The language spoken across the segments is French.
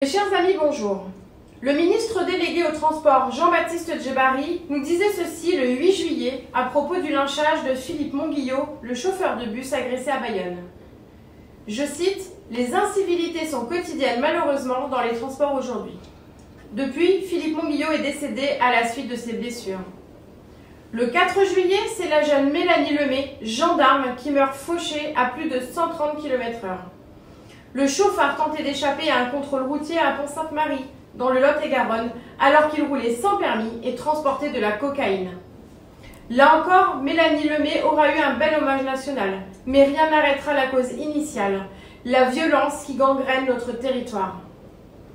Mes chers amis, bonjour. Le ministre délégué au transport Jean-Baptiste Djebbari nous disait ceci le 8 juillet à propos du lynchage de Philippe Monguillot, le chauffeur de bus agressé à Bayonne. Je cite, « Les incivilités sont quotidiennes malheureusement dans les transports aujourd'hui. » Depuis, Philippe Monguillot est décédé à la suite de ses blessures. Le 4 juillet, c'est la jeune Mélanie Lemay, gendarme, qui meurt fauchée à plus de 130 km/h. Le chauffard tentait d'échapper à un contrôle routier à Pont-Sainte-Marie, dans le Lot-et-Garonne, alors qu'il roulait sans permis et transportait de la cocaïne. Là encore, Mélanie Lemay aura eu un bel hommage national, mais rien n'arrêtera la cause initiale, la violence qui gangrène notre territoire.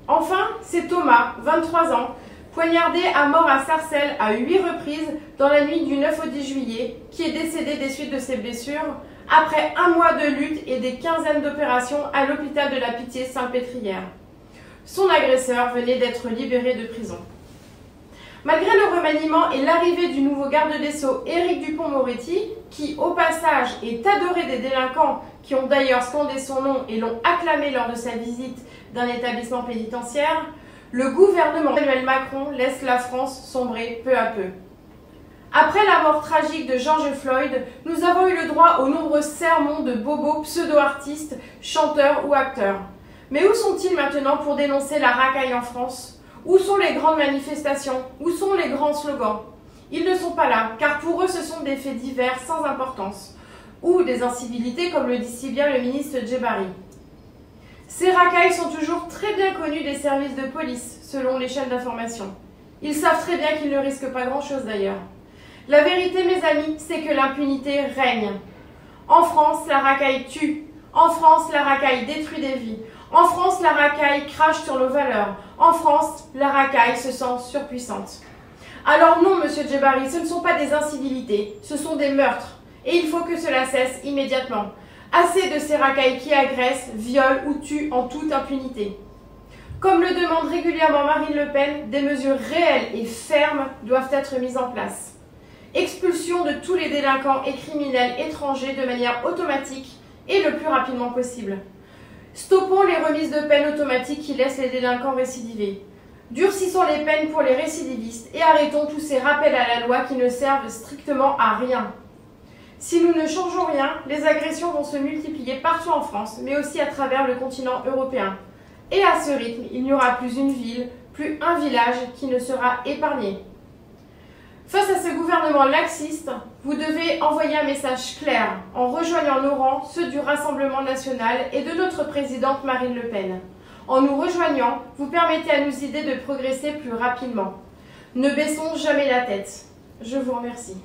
Enfin, c'est Thomas, 23 ans, poignardé à mort à Sarcelles à 8 reprises dans la nuit du 9 au 10 juillet, qui est décédé des suites de ses blessures, après un mois de lutte et des quinzaines d'opérations à l'hôpital de la Pitié-Salpêtrière. Son agresseur venait d'être libéré de prison. Malgré le remaniement et l'arrivée du nouveau garde des Sceaux Éric Dupond-Moretti, qui au passage est adoré des délinquants qui ont d'ailleurs scandé son nom et l'ont acclamé lors de sa visite d'un établissement pénitentiaire, le gouvernement Emmanuel Macron laisse la France sombrer peu à peu. Après la mort tragique de George Floyd, nous avons eu le droit aux nombreux sermons de bobos pseudo-artistes, chanteurs ou acteurs. Mais où sont-ils maintenant pour dénoncer la racaille en France? Où sont les grandes manifestations? Où sont les grands slogans? Ils ne sont pas là, car pour eux ce sont des faits divers sans importance, ou des incivilités comme le dit si bien le ministre Djebbari. Ces racailles sont toujours très bien connues des services de police, selon les chaînes d'information. Ils savent très bien qu'ils ne risquent pas grand-chose d'ailleurs. La vérité, mes amis, c'est que l'impunité règne. En France, la racaille tue. En France, la racaille détruit des vies. En France, la racaille crache sur nos valeurs. En France, la racaille se sent surpuissante. Alors non, monsieur Djebbari, ce ne sont pas des incivilités, ce sont des meurtres. Et il faut que cela cesse immédiatement. Assez de ces racailles qui agressent, violent ou tuent en toute impunité. Comme le demande régulièrement Marine Le Pen, des mesures réelles et fermes doivent être mises en place. Expulsion de tous les délinquants et criminels étrangers de manière automatique et le plus rapidement possible. Stoppons les remises de peine automatiques qui laissent les délinquants récidiver. Durcissons les peines pour les récidivistes et arrêtons tous ces rappels à la loi qui ne servent strictement à rien. Si nous ne changeons rien, les agressions vont se multiplier partout en France, mais aussi à travers le continent européen. Et à ce rythme, il n'y aura plus une ville, plus un village qui ne sera épargné. Face à ce gouvernement laxiste, vous devez envoyer un message clair en rejoignant nos rangs, ceux du Rassemblement national et de notre présidente Marine Le Pen. En nous rejoignant, vous permettez à nos idées de progresser plus rapidement. Ne baissons jamais la tête. Je vous remercie.